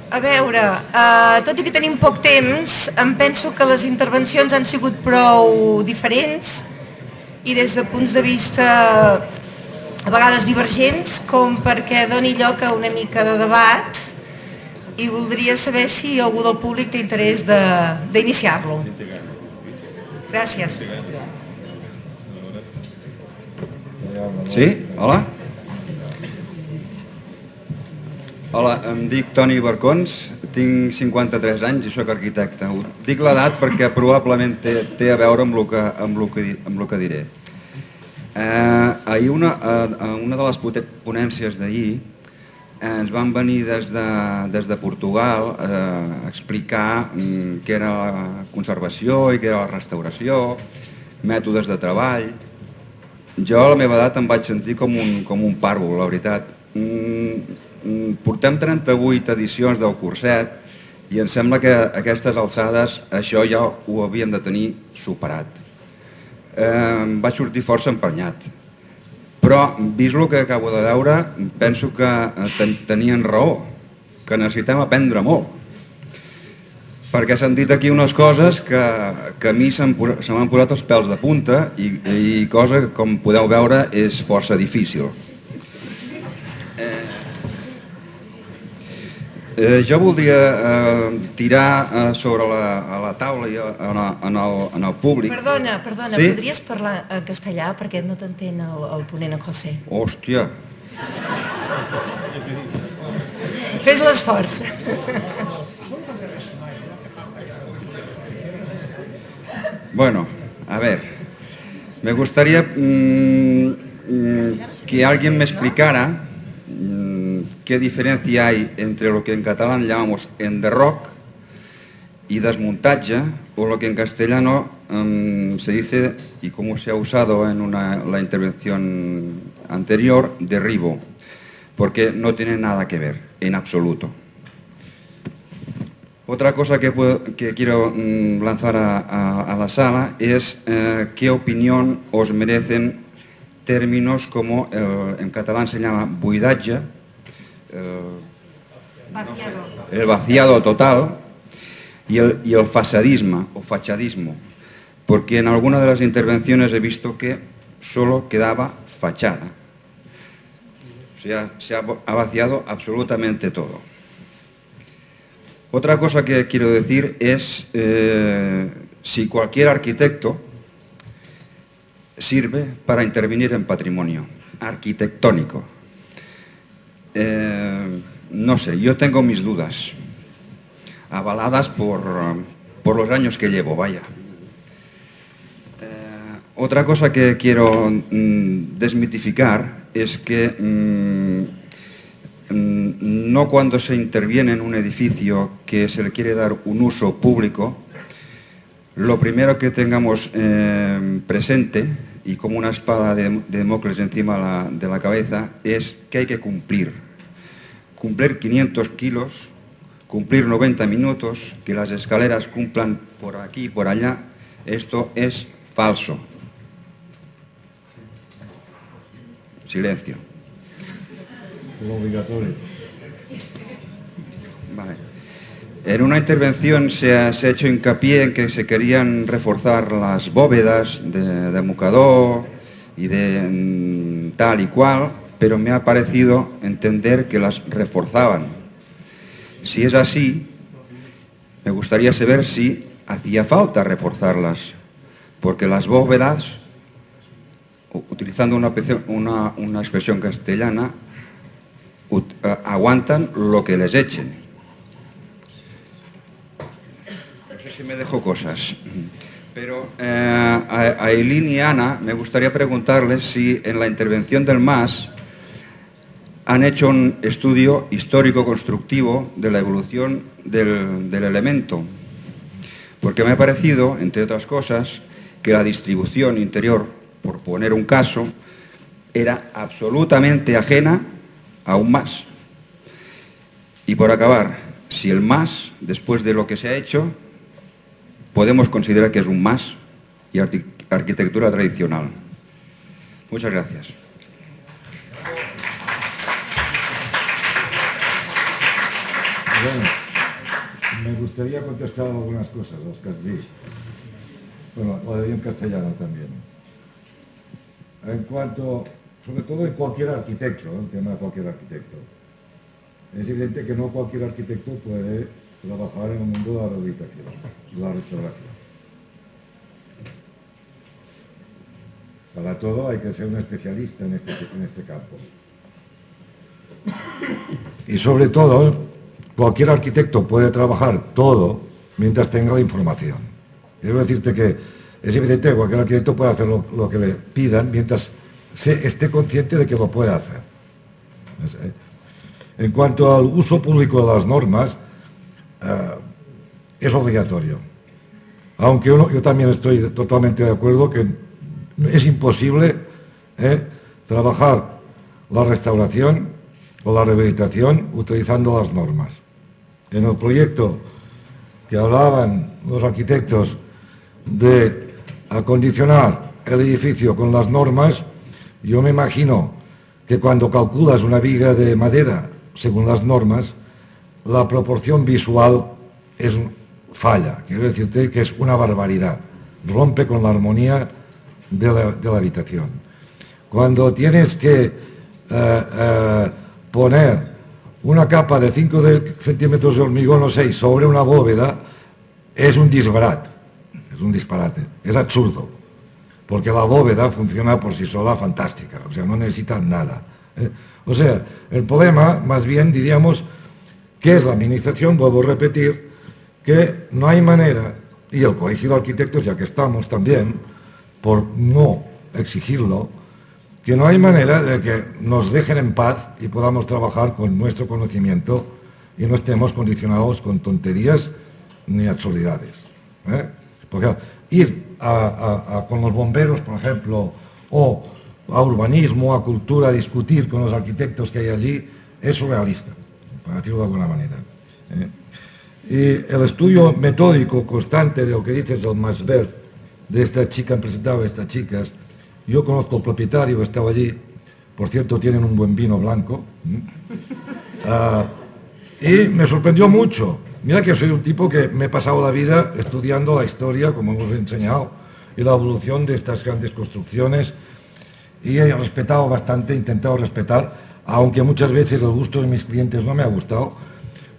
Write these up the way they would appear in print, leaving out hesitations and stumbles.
A veure, tot i que tenim poc temps, em penso que les intervencions han sigut prou diferents i des de punts de vista a vegades divergents com perquè doni lloc a una mica de debat i voldria saber si algú del públic té interès d'iniciar-lo. Gràcies. Sí? Hola? Hola, em dic Toni Barcons, tinc 53 anys i sóc arquitecte. Dic l'edat perquè probablement té a veure amb el que diré. Ahir, una de les ponències d'ahir, ens van venir des de Portugal a explicar què era la conservació i què era la restauració, mètodes de treball. Jo a la meva edat em vaig sentir com un pàrvul, la veritat. Portem 38 edicions del curset i em sembla que a aquestes alçades això ja ho havíem de tenir superat. Em vaig sortir força emprenyat, però vist el que acabo de veure penso que tenien raó, que necessitem aprendre molt, perquè s'han dit aquí unes coses que a mi se m'han posat els pèls de punta i cosa que, com podeu veure, és força difícil. Jo voldria tirar sobre la taula i en el públic. Perdona, podries parlar en castellà perquè no t'entén el ponent en José. Hòstia. Fes l'esforç. Bueno, a ver, me gustaría que alguien me explicara qué diferencia hay entre lo que en catalán llamamos enderroc y desmontaje, o lo que en castellano se dice, y como se ha usado en la intervención anterior, derribo, porque no tiene nada que ver, en absoluto. Otra cosa que quiero lanzar a la sala es qué opinión os merecen términos como en catalán se llama buidatge, el vaciado total y el fasadismo o fachadismo, porque en alguna de las intervenciones he visto que solo quedaba fachada. O sea, se ha vaciado absolutamente todo. Otra cosa que quiero decir es si cualquier arquitecto sirve para intervenir en patrimonio arquitectónico. No sé, yo tengo mis dudas, avaladas por los años que llevo, vaya. Otra cosa que quiero desmitificar es que no cuando se interviene en un edificio que se le quiere dar un uso público, lo primero que tengamos presente, y como una espada de Damocles encima de la cabeza, es que hay que cumplir 500 kilos, cumplir 90 minutos, que las escaleras cumplan por aquí y por allá. Esto es falso. Silencio. Lo obligatorio. Vale. En una intervención se ha hecho hincapié en que se querían reforzar las bóvedas de mocador y de tal y cual, pero me ha parecido entender que las reforzaban. Si es así, me gustaría saber si hacía falta reforzarlas, porque las bóvedas, utilizando una expresión castellana, aguantan lo que les echen. No sé si me dejo cosas, pero a Eileen y Ana me gustaría preguntarles si en la intervención del MAS han hecho un estudio histórico-constructivo de la evolución del elemento, porque me ha parecido, entre otras cosas, que la distribución interior, por poner un caso, era absolutamente ajena a un MAS. Y por acabar, si el MAS, después de lo que se ha hecho, podemos considerar que es un MAS y arquitectura tradicional. Muchas gracias. Bueno. gustaría contestar algunas cosas, los que has dicho. Bueno, lo de en castellano también. En cuanto, sobre todo en cualquier arquitecto, el tema de cualquier arquitecto. Es evidente que no cualquier arquitecto puede trabajar en el mundo de la rehabilitación, de la restauración. Para todo hay que ser un especialista en este campo. Y sobre todo, cualquier arquitecto puede trabajar todo mientras tenga la información. Quiero decirte que es evidente que cualquier arquitecto puede hacer lo que le pidan mientras esté consciente de que lo puede hacer. En cuanto al uso público de las normas, es obligatorio. Aunque yo también estoy totalmente de acuerdo que es imposible trabajar la restauración o la rehabilitación utilizando las normas. En el proyecto que hablaban los arquitectos de acondicionar el edificio con las normas, yo me imagino que cuando calculas una viga de madera según las normas, la proporción visual falla. Quiero decirte que es una barbaridad. Rompe con la armonía de la habitación. Cuando tienes que poner una capa de 5 centímetros de hormigón o 6 sobre una bóveda, es un disparate, es absurdo, porque la bóveda funciona por sí sola fantástica, o sea, no necesita nada. O sea, el problema, más bien, diríamos, que es la administración, vuelvo a repetir, que no hay manera, y el Colegio de Arquitectos, ya que estamos también, por no exigirlo, que no hay manera de que nos dejen en paz y podamos trabajar con nuestro conocimiento y no estemos condicionados con tonterías ni absurdidades. Porque ir con los bomberos, por ejemplo, o a urbanismo, a cultura, a discutir con los arquitectos que hay allí, es surrealista, para decirlo de alguna manera. Y el estudio metódico constante de lo que dices del Masbert, de esta chica, han presentado a estas chicas, yo conozco al propietario, estaba allí, por cierto, tienen un buen vino blanco, y me sorprendió mucho. Mira que soy un tipo que me he pasado la vida estudiando la historia, como hemos enseñado, y la evolución de estas grandes construcciones, y he respetado bastante, he intentado respetar, aunque muchas veces el gusto de mis clientes no me ha gustado,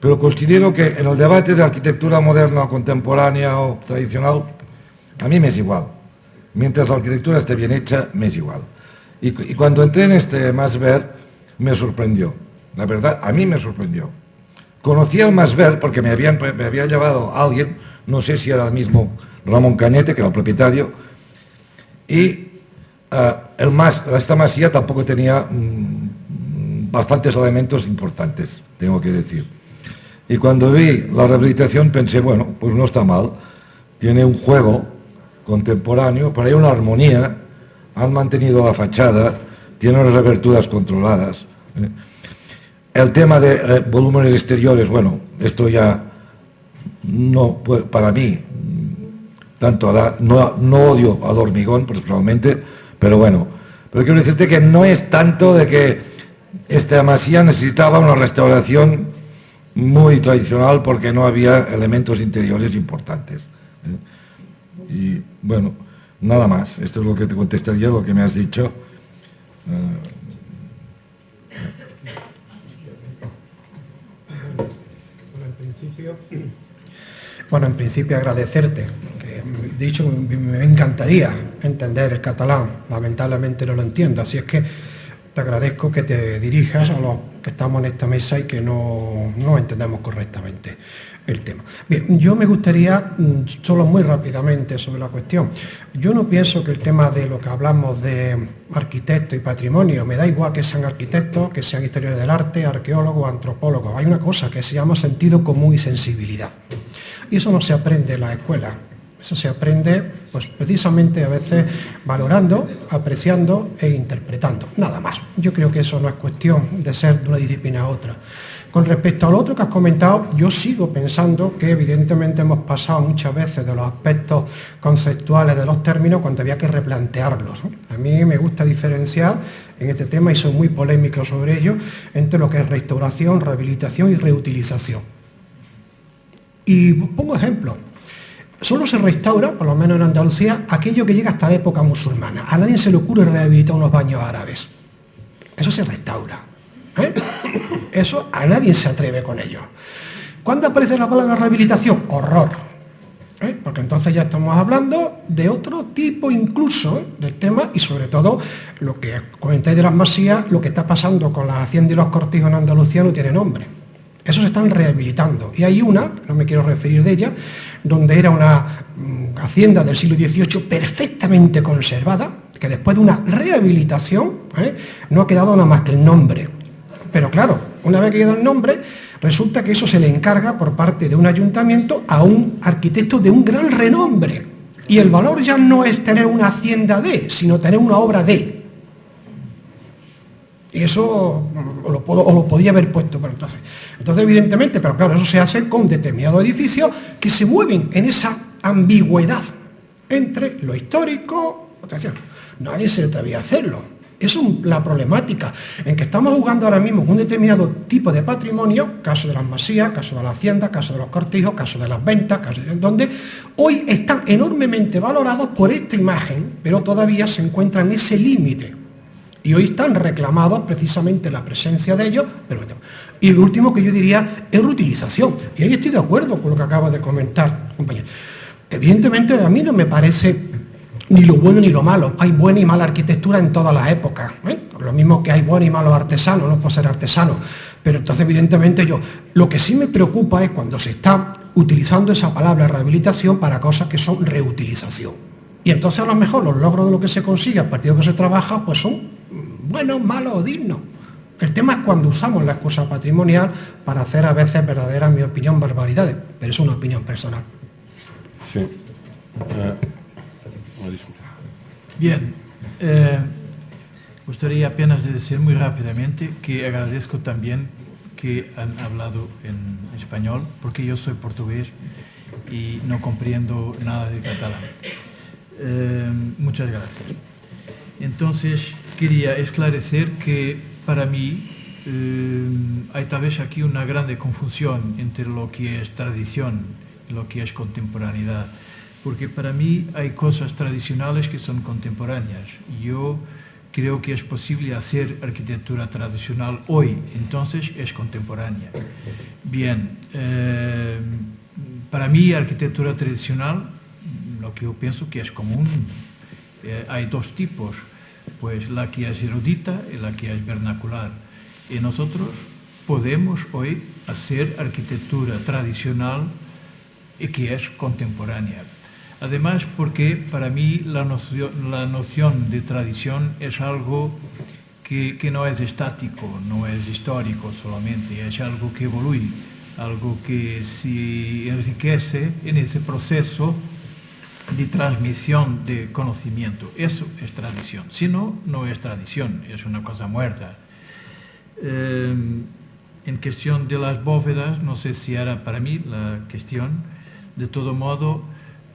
pero considero que en el debate de arquitectura moderna o contemporánea o tradicional, a mí me es igual. Mientras la arquitectura esté bien hecha, me es igual. Y cuando entré en este Masbert, me sorprendió. La verdad, a mí me sorprendió. Conocía el Masbert porque me había llevado a alguien, no sé si era el mismo Ramón Cañete, que era el propietario, y esta masía tampoco tenía bastantes elementos importantes, tengo que decir. Y cuando vi la rehabilitación pensé, bueno, pues no está mal. Tiene un juego contemporáneo, pero hay una armonía, han mantenido la fachada, tiene unas aberturas controladas. El tema de volúmenes exteriores, bueno, esto ya no, pues, para mí, tanto no odio al hormigón personalmente, pero bueno, pero quiero decirte que no es tanto de que esta masía necesitaba una restauración muy tradicional porque no había elementos interiores importantes. Y bueno, nada más. Esto es lo que te contestaría, lo que me has dicho. Bueno, en principio agradecerte, que de hecho me encantaría entender el catalán, lamentablemente no lo entiendo, así es que te agradezco que te dirijas a los que estamos en esta mesa y que no entendemos correctamente el tema. Bien, yo me gustaría, solo muy rápidamente sobre la cuestión, yo no pienso que el tema de lo que hablamos de arquitecto y patrimonio, me da igual que sean arquitectos, que sean historiadores del arte, arqueólogos, antropólogos, hay una cosa que se llama sentido común y sensibilidad, y eso no se aprende en la escuela. Eso se aprende, pues precisamente a veces valorando, apreciando e interpretando, nada más. Yo creo que eso no es cuestión de ser de una disciplina a otra. Con respecto a lo otro que has comentado, yo sigo pensando que evidentemente hemos pasado muchas veces de los aspectos conceptuales de los términos cuando había que replantearlos, ¿no? A mí me gusta diferenciar en este tema, y soy muy polémico sobre ello, entre lo que es restauración, rehabilitación y reutilización. Y pongo ejemplos. Solo se restaura, por lo menos en Andalucía, aquello que llega hasta la época musulmana. A nadie se le ocurre rehabilitar unos baños árabes. Eso se restaura. Eso a nadie se atreve con ello. ¿Cuándo aparece la palabra rehabilitación? Horror. Porque entonces ya estamos hablando de otro tipo incluso del tema, y sobre todo lo que comentáis de las masías, lo que está pasando con las haciendas y los cortijos en Andalucía no tiene nombre. Eso se están rehabilitando. Y hay una, no me quiero referir de ella, donde era una hacienda del siglo XVIII perfectamente conservada, que después de una rehabilitación no ha quedado nada más que el nombre. Pero claro, una vez que queda el nombre, resulta que eso se le encarga por parte de un ayuntamiento a un arquitecto de un gran renombre. Y el valor ya no es tener una hacienda de, sino tener una obra de. Y eso os lo podía haber puesto, pero entonces evidentemente, pero claro, eso se hace con determinados edificios que se mueven en esa ambigüedad entre lo histórico, atención, nadie se atrevía a hacerlo. Eso es la problemática en que estamos jugando ahora mismo con un determinado tipo de patrimonio, caso de las masías, caso de la hacienda, caso de los cortijos, caso de las ventas, donde hoy están enormemente valorados por esta imagen, pero todavía se encuentran en ese límite. Y hoy están reclamados precisamente la presencia de ellos. Y lo último que yo diría es reutilización. Y ahí estoy de acuerdo con lo que acaba de comentar, compañero. Evidentemente a mí no me parece ni lo bueno ni lo malo. Hay buena y mala arquitectura en todas las épocas. Lo mismo que hay buenos y malos artesanos, no por ser artesano. Pero entonces evidentemente lo que sí me preocupa es cuando se está utilizando esa palabra rehabilitación para cosas que son reutilización. Y entonces a lo mejor los logros de lo que se consigue a partir de lo que se trabaja pues son buenos, malos o dignos. El tema es cuando usamos la excusa patrimonial para hacer a veces verdaderas, en mi opinión, barbaridades, pero es una opinión personal. Sí. Bien, gustaría apenas decir muy rápidamente que agradezco también que han hablado en español, porque yo soy portugués y no comprendo nada de catalán. Muchas gracias. Entonces, quería esclarecer que para mí hay tal vez aquí una grande confusión entre lo que es tradición y lo que es contemporaneidad, porque para mí hay cosas tradicionales que son contemporáneas. Yo creo que es posible hacer arquitectura tradicional hoy, entonces es contemporánea. Bien, para mí arquitectura tradicional, lo que yo pienso que es común, hay dos tipos, pues la que es erudita y la que es vernacular. Y nosotros podemos hoy hacer arquitectura tradicional y que es contemporánea. Además, porque para mí la noción de tradición es algo que no es estático, no es histórico solamente, es algo que evoluye, algo que se enriquece en ese proceso de transmisión de conocimiento. Eso es tradición. Si no, no es tradición, es una cosa muerta. En cuestión de las bóvedas, no sé si era para mí la cuestión. De todo modo,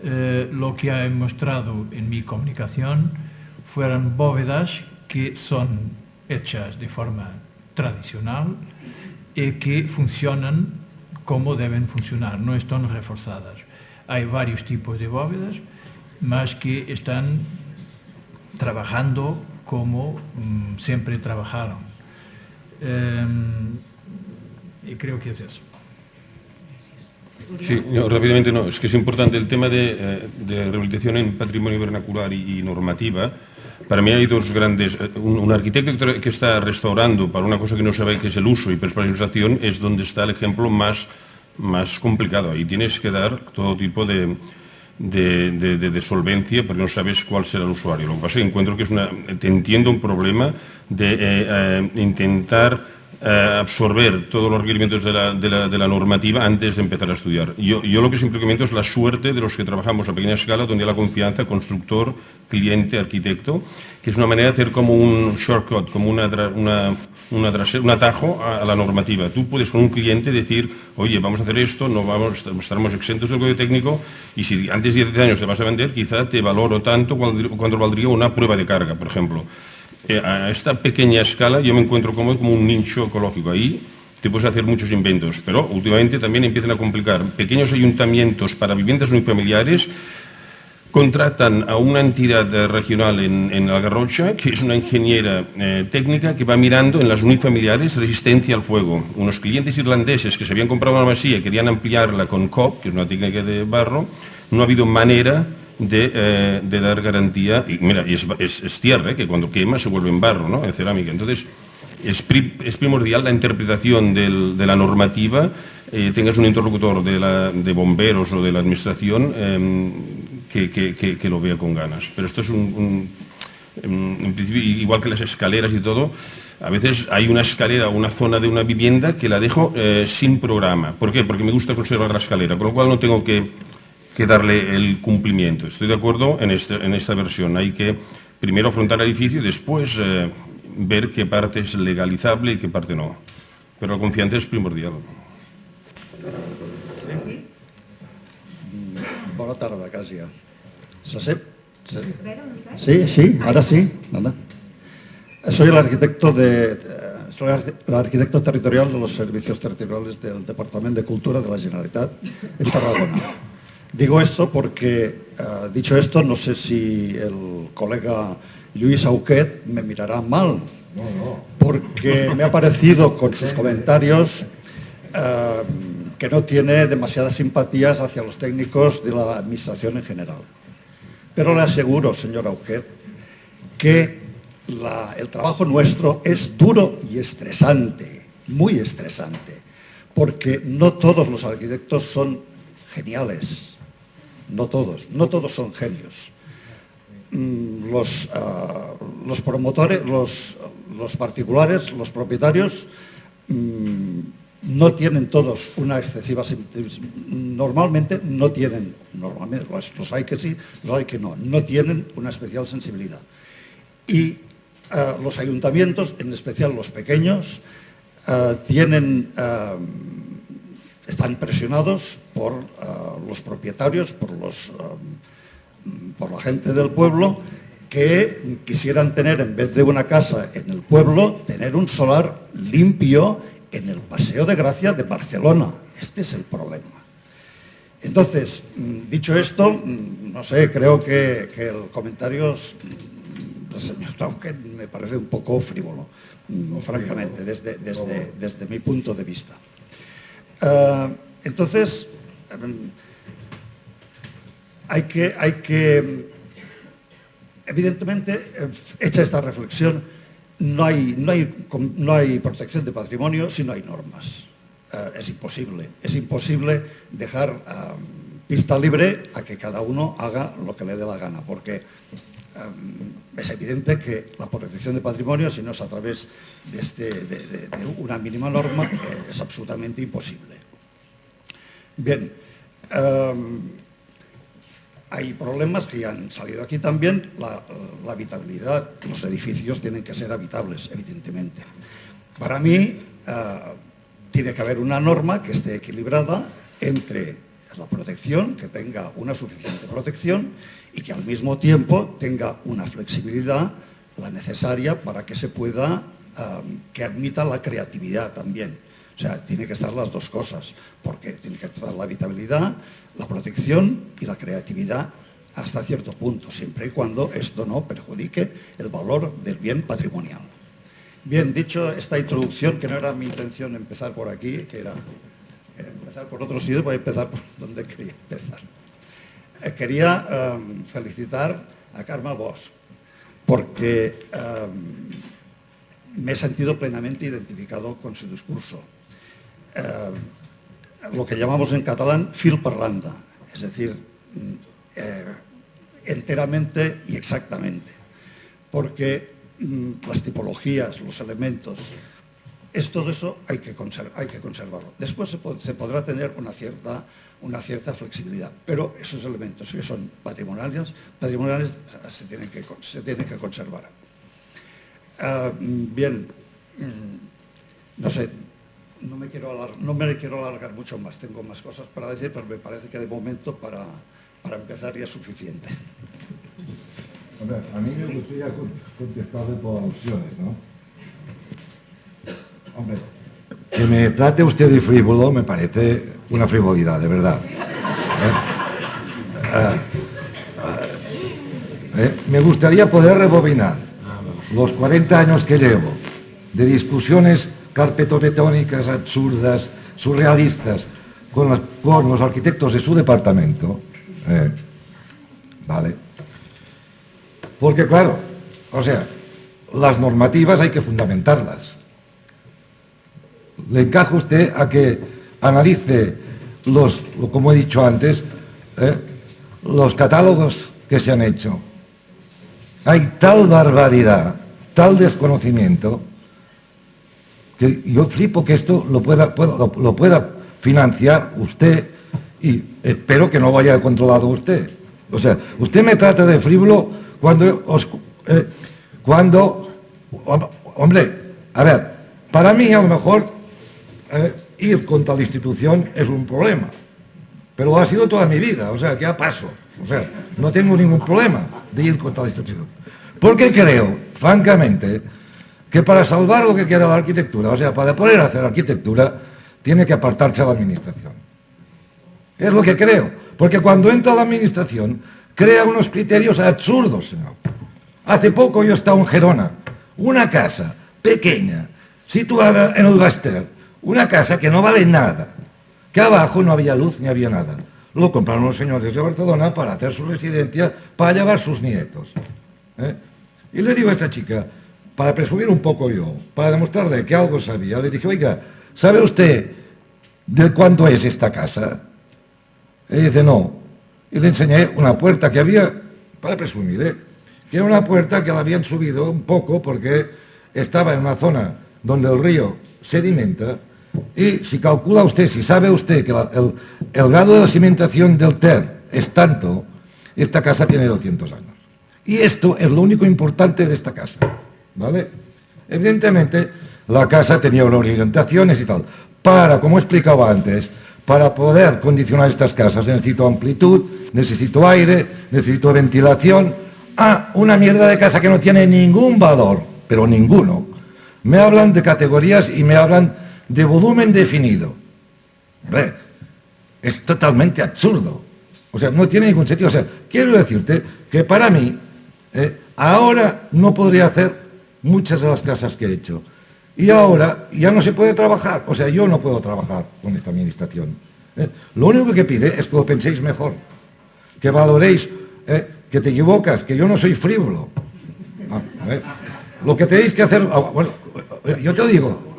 lo que he mostrado en mi comunicación fueron bóvedas que son hechas de forma tradicional y que funcionan como deben funcionar, no están reforzadas. Hay varios tipos de bóvedas, más que están trabajando como siempre trabajaron. Y creo que es eso. Sí, no, rápidamente no, es que es importante el tema de rehabilitación en patrimonio vernacular y normativa. Para mí hay dos grandes, un arquitecto que está restaurando para una cosa que no sabe que es el uso y personalización es donde está el ejemplo más complicado. Ahí tienes que dar todo tipo de solvencia porque no sabes cuál será el usuario. Lo que pasa es que encuentro que te entiendo un problema de intentar absorber todos los requerimientos de la normativa antes de empezar a estudiar. Yo lo que siempre comento es la suerte de los que trabajamos a pequeña escala, donde hay la confianza constructor, cliente, arquitecto, que es una manera de hacer como un shortcut, como un atajo a la normativa. Tú puedes con un cliente decir, oye, vamos a hacer esto, estaremos exentos del código técnico, y si antes de 10 años te vas a vender, quizá te valoro tanto cuando valdría una prueba de carga, por ejemplo. A esta pequeña escala yo me encuentro como un nicho ecológico. Ahí te puedes hacer muchos inventos, pero últimamente también empiezan a complicar. Pequeños ayuntamientos para viviendas unifamiliares contratan a una entidad regional en La Garrocha, que es una ingeniera técnica que va mirando en las unifamiliares resistencia al fuego. Unos clientes irlandeses que se habían comprado una masía y querían ampliarla con COP, que es una técnica de barro, no ha habido manera de dar garantía. Y mira, es tierra, que cuando quema se vuelve en barro, ¿no?, en cerámica. Entonces, es primordial la interpretación de la normativa, tengas un interlocutor de bomberos o de la administración que lo vea con ganas. Pero esto es en principio, igual que las escaleras y todo, a veces hay una escalera o una zona de una vivienda que la dejo sin programa. ¿Por qué? Porque me gusta conservar la escalera, con lo cual no tengo que darle el cumplimiento. Estoy de acuerdo en esta versión. Hay que primero afrontar el edificio y después ver qué parte es legalizable y qué parte no. Pero la confianza es primordial. Bona tarda, quasi ja. Se sent? Sí, sí, ahora sí. Nada. Soy el arquitecto territorial de los servicios territoriales del Departamento de Cultura de la Generalitat en Tarragona. Digo esto porque, dicho esto, no sé si el colega Lluís Auquet me mirará mal, porque me ha parecido con sus comentarios que no tiene demasiadas simpatías hacia los técnicos de la administración en general. Pero le aseguro, señor Auquet, que el trabajo nuestro es duro y estresante, muy estresante, porque no todos los arquitectos son geniales, no todos son genios. Los promotores, los particulares, los propietarios, no tienen todos una excesiva... Normalmente no tienen, los hay que sí, los hay que no tienen una especial sensibilidad. Y los ayuntamientos, en especial los pequeños, están presionados por los propietarios, por la gente del pueblo, que quisieran tener, en vez de una casa en el pueblo, tener un solar limpio en el Paseo de Gracia de Barcelona. Este es el problema. Entonces, dicho esto, no sé, creo que el comentario del señor Auquet me parece un poco frívolo, francamente, desde mi punto de vista. Entonces, hay que evidentemente, hecha esta reflexión, no hay protección de patrimonio si no hay normas. Es imposible dejar pista libre a que cada uno haga lo que le dé la gana, porque es evidente que la protección de patrimonio, si no es a través de una mínima norma, es absolutamente imposible. Bien, hay problemas que ya han salido aquí también. La habitabilidad, los edificios tienen que ser habitables, evidentemente. Para mí, tiene que haber una norma que esté equilibrada entre la protección, que tenga una suficiente protección y que al mismo tiempo tenga una flexibilidad, la necesaria para que se pueda, que admita la creatividad también. O sea, tiene que estar las dos cosas, porque tiene que estar la habitabilidad, la protección y la creatividad hasta cierto punto, siempre y cuando esto no perjudique el valor del bien patrimonial. Bien, dicho esta introducción, que no era mi intención empezar por aquí, que era empezar por otro sitio, voy a empezar por donde quería empezar. Quería felicitar a Carme Bosch, porque me he sentido plenamente identificado con su discurso. Lo que llamamos en catalán fil per randa, es decir, enteramente y exactamente, porque las tipologías, los elementos, todo eso hay que conservarlo. Después se podrá tener una cierta flexibilidad, pero esos elementos que son patrimoniales se tienen que conservar. Bien, no sé, no me quiero alargar mucho más, tengo más cosas para decir, pero me parece que de momento para empezar ya es suficiente. A mí me gustaría contestar de todas las opciones, ¿no? Hombre, que me trate usted de frívolo me parece una frivolidad, de verdad. Me gustaría poder rebobinar los 40 años que llevo de discusiones carpetobetónicas, absurdas, surrealistas, con los arquitectos de su departamento, ¿vale? Porque claro, o sea, las normativas hay que fundamentarlas. Le encaja usted a que analice como he dicho antes, los catálogos que se han hecho. Hay tal barbaridad, tal desconocimiento, que yo flipo que esto lo pueda financiar usted y espero que no vaya controlado usted. O sea, usted me trata de frívolo hombre, a ver, para mí a lo mejor ir contra la institución es un problema, pero ha sido toda mi vida, o sea, que a paso, o sea, no tengo ningún problema de ir contra la institución. Porque creo, francamente, que para salvar lo que queda de la arquitectura, o sea, para poder hacer arquitectura, tiene que apartarse a la administración. Es lo que creo, porque cuando entra la administración, crea unos criterios absurdos, señor. Hace poco yo estaba en Gerona, una casa pequeña, situada en el Bastel, una casa que no vale nada, que abajo no había luz ni había nada. Lo compraron los señores de Barcelona para hacer su residencia, para llevar sus nietos. Y le digo a esta chica, para presumir un poco yo, para demostrarle que algo sabía, le dije, oiga, ¿sabe usted de cuánto es esta casa? Y dice, no. Y le enseñé una puerta que había, para presumir, que era una puerta que la habían subido un poco porque estaba en una zona donde el río sedimenta, y si calcula usted, si sabe usted que el grado de la cimentación del Ter es tanto, esta casa tiene 200 años. Y esto es lo único importante de esta casa, ¿vale? Evidentemente, la casa tenía unas orientaciones y tal. Como explicaba antes, para poder condicionar estas casas necesito amplitud, necesito aire, necesito ventilación. Una mierda de casa que no tiene ningún valor, pero ninguno. Me hablan de categorías y me hablan de volumen definido. Hombre, es totalmente absurdo. O sea, no tiene ningún sentido. O sea, quiero decirte que para mí, ahora no podría hacer muchas de las casas que he hecho. Y ahora ya no se puede trabajar. O sea, yo no puedo trabajar con esta administración. Lo único que pide es que lo penséis mejor. Que valoréis, que te equivocas, que yo no soy frívolo. Lo que tenéis que hacer... bueno, yo te digo...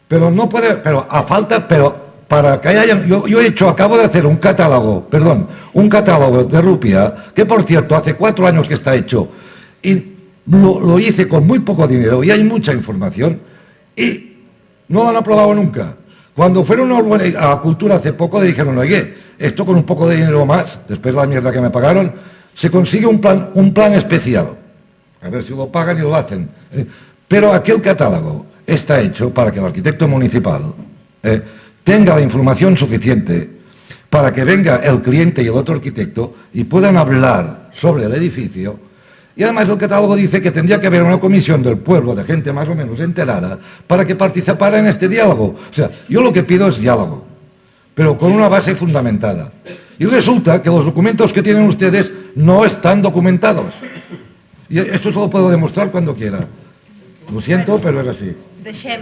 Pero no puede... Pero a falta... Pero para que haya... acabo de hacer un catálogo de Rupià, que por cierto, hace 4 años que está hecho, y lo hice con muy poco dinero, y hay mucha información, y no lo han aprobado nunca. Cuando fueron a Cultura hace poco, le dijeron, oye, esto con un poco de dinero más, después de la mierda que me pagaron, se consigue un plan especial. A ver si lo pagan y lo hacen. Pero aquel catálogo está hecho para que el arquitecto municipal tenga la información suficiente para que venga el cliente y el otro arquitecto y puedan hablar sobre el edificio. Y además el catálogo dice que tendría que haber una comisión del pueblo, de gente más o menos enterada, para que participara en este diálogo. O sea, yo lo que pido es diálogo, pero con una base fundamentada. Y resulta que los documentos que tienen ustedes no están documentados. I això se lo puedo demostrar cuando quiera. Lo siento, pero es así. Deixem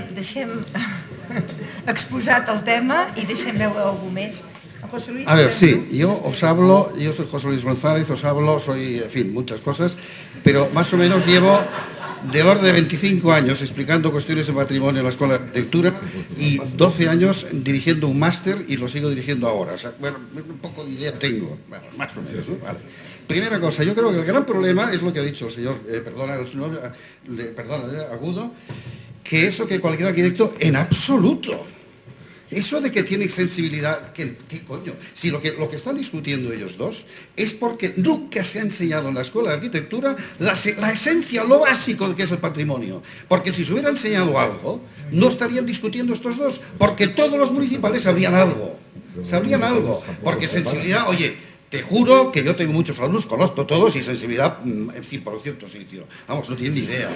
exposat el tema i deixem veure algú més. José Luis, a ver, sí, yo soy José Luis González, soy, en fin, muchas cosas, pero más o menos llevo del orden de 25 años explicando cuestiones de patrimonio en la Escuela de Arquitectura y 12 años dirigiendo un máster y lo sigo dirigiendo ahora. O sea, bueno, un poco de idea tengo, bueno, más o menos, ¿no? Vale. Primera cosa, yo creo que el gran problema es lo que ha dicho el señor, Agudo, que eso que cualquier arquitecto en absoluto. Eso de que tiene sensibilidad, ¿qué coño? Si lo que están discutiendo ellos dos es porque nunca se ha enseñado en la Escuela de Arquitectura la esencia, lo básico de que es el patrimonio. Porque si se hubiera enseñado algo, no estarían discutiendo estos dos, porque todos los municipales sabrían algo. Porque sensibilidad, oye, Te juro que yo tengo muchos alumnos, conozco todos y sensibilidad, en fin, por un cierto sitio. Vamos, no tienen ni idea.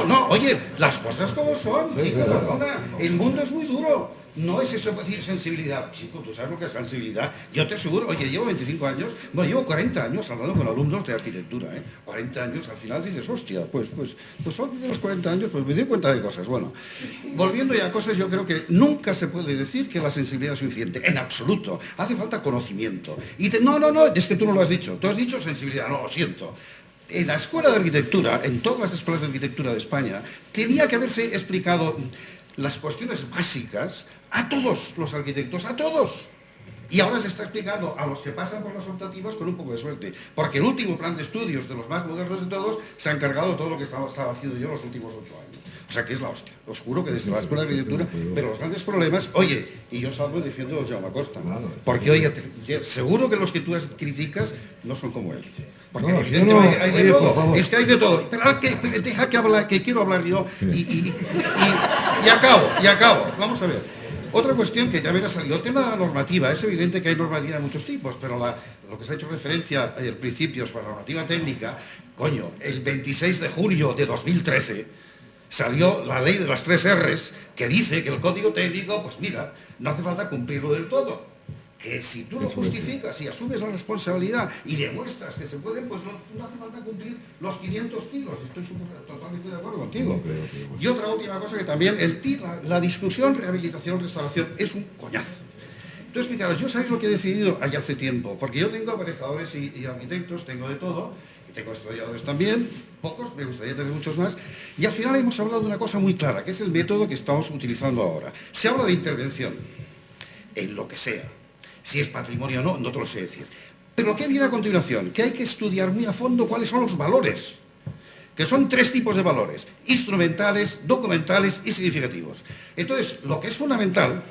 No, oye, las cosas como son, chicos, perdona, el mundo es muy duro. No es eso decir sensibilidad. Chico, tú sabes lo que es sensibilidad. Yo te aseguro, oye, llevo 25 años, bueno, llevo 40 años hablando con alumnos de arquitectura, 40 años, al final dices, hostia, pues de los 40 años, pues me doy cuenta de cosas. Bueno, volviendo ya a cosas, yo creo que nunca se puede decir que la sensibilidad es suficiente, en absoluto. Hace falta conocimiento. Y no, es que tú no lo has dicho. Tú has dicho sensibilidad, no, lo siento. En la escuela de arquitectura, en todas las escuelas de arquitectura de España, tenía que haberse explicado las cuestiones básicas a todos los arquitectos, a todos. Y ahora se está explicando a los que pasan por las optativas con un poco de suerte, porque el último plan de estudios de los más modernos de todos se ha encargado de todo lo que estaba haciendo yo los últimos 8 años. O sea que es la hostia. Os juro que desde la escuela de arquitectura, pero los grandes problemas, oye, y yo salgo y defiendo a Jaume Costa, porque oye, seguro que los que tú criticas no son como él. Porque evidentemente hay de todo, es que hay de todo. Pero ahora deja que quiero hablar yo y acabo. Vamos a ver. Otra cuestión que ya me ha salido, el tema de la normativa. Es evidente que hay normativa de muchos tipos, pero lo que se ha hecho referencia al principio para la normativa técnica, coño, el 26 de junio de 2013 salió la ley de las 3 R's que dice que el código técnico, pues mira, no hace falta cumplirlo del todo. Que si tú lo justificas y asumes la responsabilidad y demuestras que se puede, pues no hace falta cumplir los 500 kilos. Estoy totalmente de acuerdo contigo. Y otra última cosa que también, la discusión rehabilitación-restauración es un coñazo. Entonces, fijaros, yo sabéis lo que he decidido allá hace tiempo, porque yo tengo aparejadores y arquitectos, tengo de todo, y tengo historiadores también, pocos, me gustaría tener muchos más, y al final hemos hablado de una cosa muy clara, que es el método que estamos utilizando ahora. Se habla de intervención, en lo que sea. Si es patrimonio o no, no te lo sé decir. Pero ¿qué viene a continuación? Que hay que estudiar muy a fondo cuáles son los valores, que son 3 tipos de valores: instrumentales, documentales y significativos. Entonces, lo que es fundamental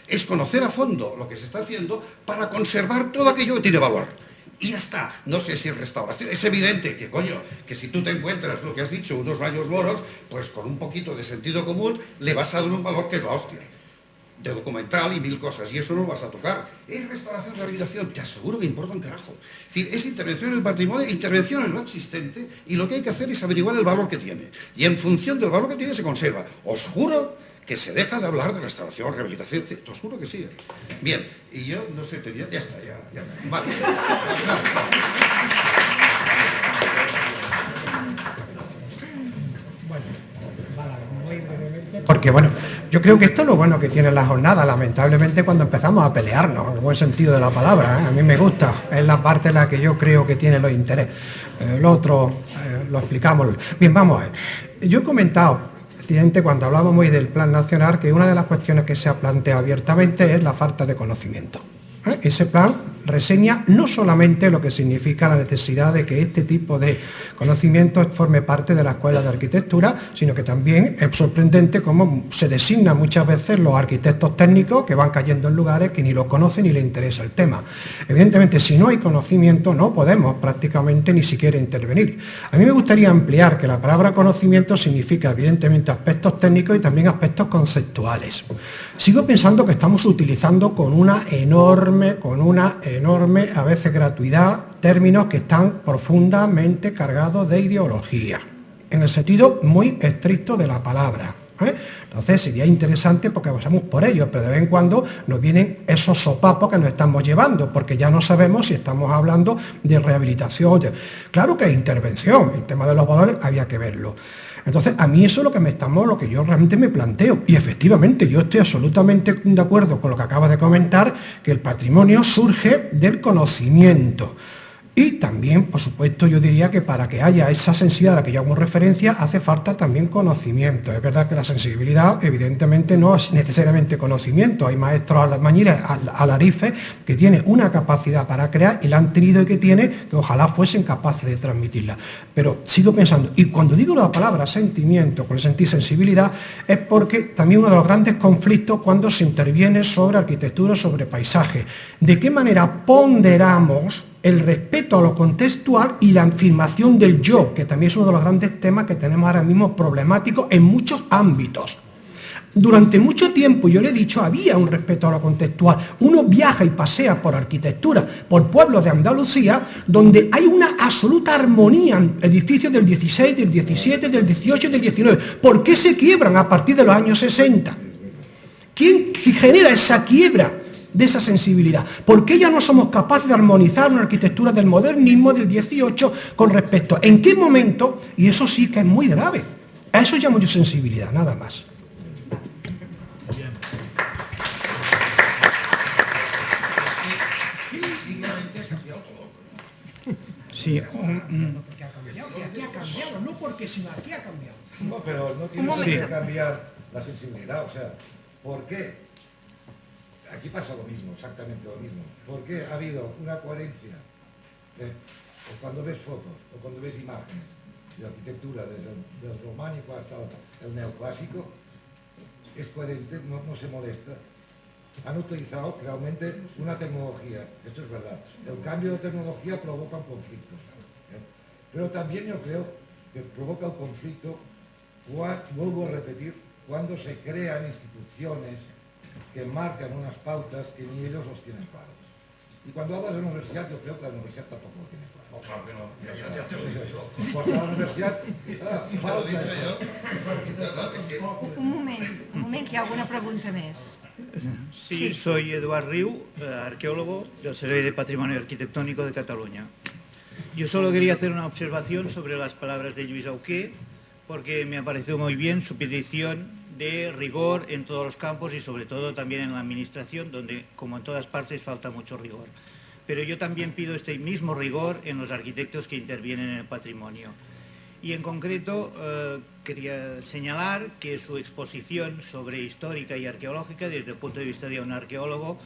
es conocer a fondo lo que se está haciendo para conservar todo aquello que tiene valor. Y ya está. No sé si es restauración. Es evidente que, coño, que si tú te encuentras lo que has dicho, unos baños moros, pues con un poquito de sentido común le vas a dar un valor que es la hostia. De documental y 1000 cosas, y eso no lo vas a tocar. Es restauración, rehabilitación, te aseguro que importa un carajo. Es decir, es intervención en el patrimonio, intervención en lo existente, y lo que hay que hacer es averiguar el valor que tiene. Y en función del valor que tiene se conserva. Os juro que se deja de hablar de restauración, rehabilitación, te os juro que sí. Bien, y yo no sé, ya está. Vale. Porque bueno, yo creo que esto es lo bueno que tiene la jornada, lamentablemente cuando empezamos a pelearnos, en el buen sentido de la palabra, a mí me gusta, es la parte en la que yo creo que tiene los intereses, lo otro lo explicamos. Bien, vamos a ver, yo he comentado, presidente, cuando hablábamos hoy del Plan Nacional, que una de las cuestiones que se ha planteado abiertamente es la falta de conocimiento. Ese plan reseña no solamente lo que significa la necesidad de que este tipo de conocimientos forme parte de la escuela de arquitectura, sino que también es sorprendente cómo se designan muchas veces los arquitectos técnicos que van cayendo en lugares que ni los conocen ni les interesa el tema. Evidentemente, si no hay conocimiento, no podemos prácticamente ni siquiera intervenir. A mí me gustaría ampliar que la palabra conocimiento significa evidentemente aspectos técnicos y también aspectos conceptuales. Sigo pensando que estamos utilizando con una enorme, a veces gratuidad, términos que están profundamente cargados de ideología, en el sentido muy estricto de la palabra. Entonces sería interesante porque pasamos por ello, pero de vez en cuando nos vienen esos sopapos que nos estamos llevando, porque ya no sabemos si estamos hablando de rehabilitación. Claro que hay intervención, el tema de los valores había que verlo. Entonces, a mí eso es lo que yo realmente me planteo. Y efectivamente, yo estoy absolutamente de acuerdo con lo que acabas de comentar, que el patrimonio surge del conocimiento. Y también, por supuesto, yo diría que para que haya esa sensibilidad a la que yo hago referencia, hace falta también conocimiento. Es verdad que la sensibilidad, evidentemente, no es necesariamente conocimiento. Hay maestros albañiles, alarifes, que tienen una capacidad para crear y la han tenido y que tienen, que ojalá fuesen capaces de transmitirla. Pero sigo pensando, y cuando digo la palabra sentimiento, con el sentir sensibilidad, es porque también uno de los grandes conflictos cuando se interviene sobre arquitectura, sobre paisaje. ¿De qué manera ponderamos el respeto a lo contextual y la afirmación del yo, que también es uno de los grandes temas que tenemos ahora mismo problemáticos en muchos ámbitos? Durante mucho tiempo, yo le he dicho, había un respeto a lo contextual. Uno viaja y pasea por arquitectura, por pueblos de Andalucía, donde hay una absoluta armonía en edificios del 16, del 17, del 18 y del 19. ¿Por qué se quiebran a partir de los años 60? ¿Quién genera esa quiebra de esa sensibilidad? ¿Por qué ya no somos capaces de armonizar una arquitectura del modernismo del 18 con respecto? ¿En qué momento? Y eso sí que es muy grave. A eso llamo yo sensibilidad, nada más. Sí, Porque ha cambiado, y aquí ha cambiado, no porque sino aquí ha cambiado. No, pero no tiene por qué cambiar la sensibilidad, o sea, ¿por qué? Aquí pasa lo mismo, exactamente lo mismo. ¿Por qué ha habido una coherencia? O cuando ves fotos, o cuando ves imágenes de arquitectura, desde el románico hasta el neoclásico, es coherente, no se molesta. Han utilizado realmente una tecnología, eso es verdad. El cambio de tecnología provoca un conflicto. Pero también yo creo que provoca el conflicto, vuelvo a repetir, cuando se crean instituciones que marcan unas pautas que ni ellos los tienen claros. Y cuando hablas de la universidad, yo creo que la universidad tampoco lo tiene claro. Claro que no, ya te lo digo yo. Porque la universidad Si te lo he dicho yo, es que... Un moment, que hi ha alguna pregunta més. Sí, soy Eduard Riu, arqueólogo del Servei de Patrimonio Arquitectónico de Cataluña. Yo solo quería hacer una observación sobre las palabras de Lluís Auqué, porque me ha parecido muy bien su petición de rigor en todos los campos y sobre todo también en la administración, donde como en todas partes falta mucho rigor. Pero yo también pido este mismo rigor en los arquitectos que intervienen en el patrimonio. Y en concreto quería señalar que su exposición sobre histórica y arqueológica, desde el punto de vista de un arqueólogo,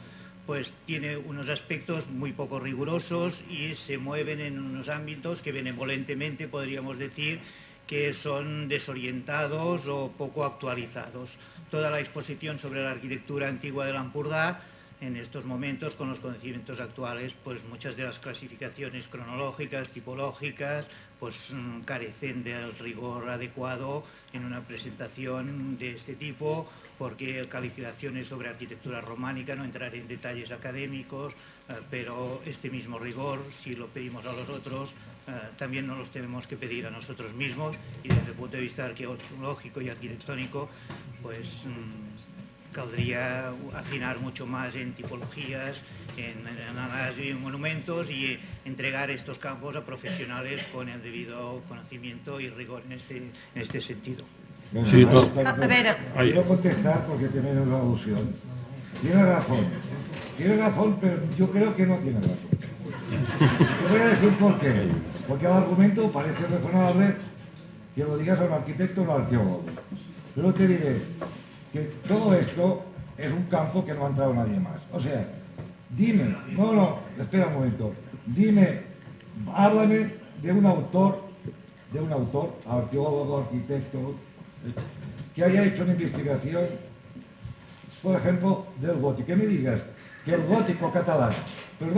pues tiene unos aspectos muy poco rigurosos y se mueven en unos ámbitos que benevolentemente podríamos decir que son desorientados o poco actualizados. Toda la exposición sobre la arquitectura antigua del Ampurdá, en estos momentos, con los conocimientos actuales, pues muchas de las clasificaciones cronológicas, tipológicas, pues carecen del rigor adecuado en una presentación de este tipo, porque calificaciones sobre arquitectura románica, no entraré en detalles académicos, pero este mismo rigor, si lo pedimos a los otros, también nos los tenemos que pedir a nosotros mismos, y desde el punto de vista arqueológico y arquitectónico, pues caldría afinar mucho más en tipologías, en análisis de monumentos y entregar estos campos a profesionales con el debido conocimiento y rigor en este sentido. Sí, no. A veure, Quiero contestar porque tenéis una alusión. Tiene razón, pero yo creo que no tiene razón. Te voy a decir por qué. Porque el argumento parece razonable que lo digas a un arquitecto o a un arqueólogo. Pero te diré que todo esto es un campo que no ha entrado nadie más. O sea, dime, espera un momento, háblame de un autor, arqueólogo, arquitecto, que haya hecho una investigación, por ejemplo, del gótico. Que me digas que el gótico catalán, el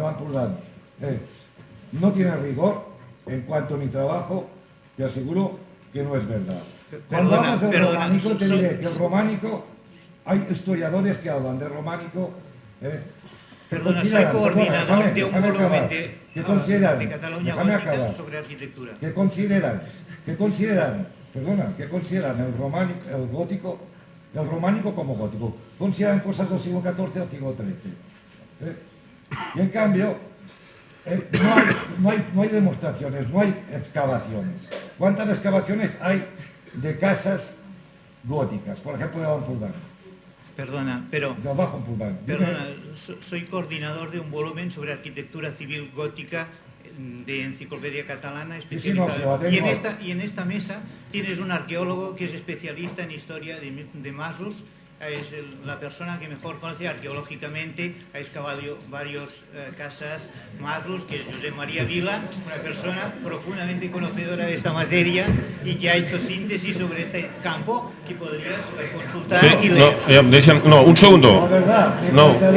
Ampurdán, no tiene rigor. En cuanto a mi trabajo, te aseguro que no es verdad. Cuando hablas del románico, te diré que el románico, hay historiadores que hablan del románico. Perdona, soy coordinador de un volumen de Cataluña déjame Gótica acabar. sobre arquitectura. ¿Qué consideran el románico como gótico? Consideran cosas del siglo XIV al siglo XIII. Y en cambio, no hay demostraciones, no hay excavaciones. ¿Cuántas excavaciones hay de casas góticas? Por ejemplo, de Ampurdán. Perdona, pero... Del Bajo Ampurdán. Perdona, soy coordinador de un volumen sobre arquitectura civil gótica de Enciclopedia Catalana especializada. Y en esta mesa tienes un arqueólogo que es especialista en historia de masos. Es la persona que mejor conoce arqueológicamente, ha excavado varios casas, masos, que es Josep María Vila, una persona profundamente conocedora de esta materia y que ha hecho síntesis sobre este campo que podrías consultar y leer. Un segundo. La verdad,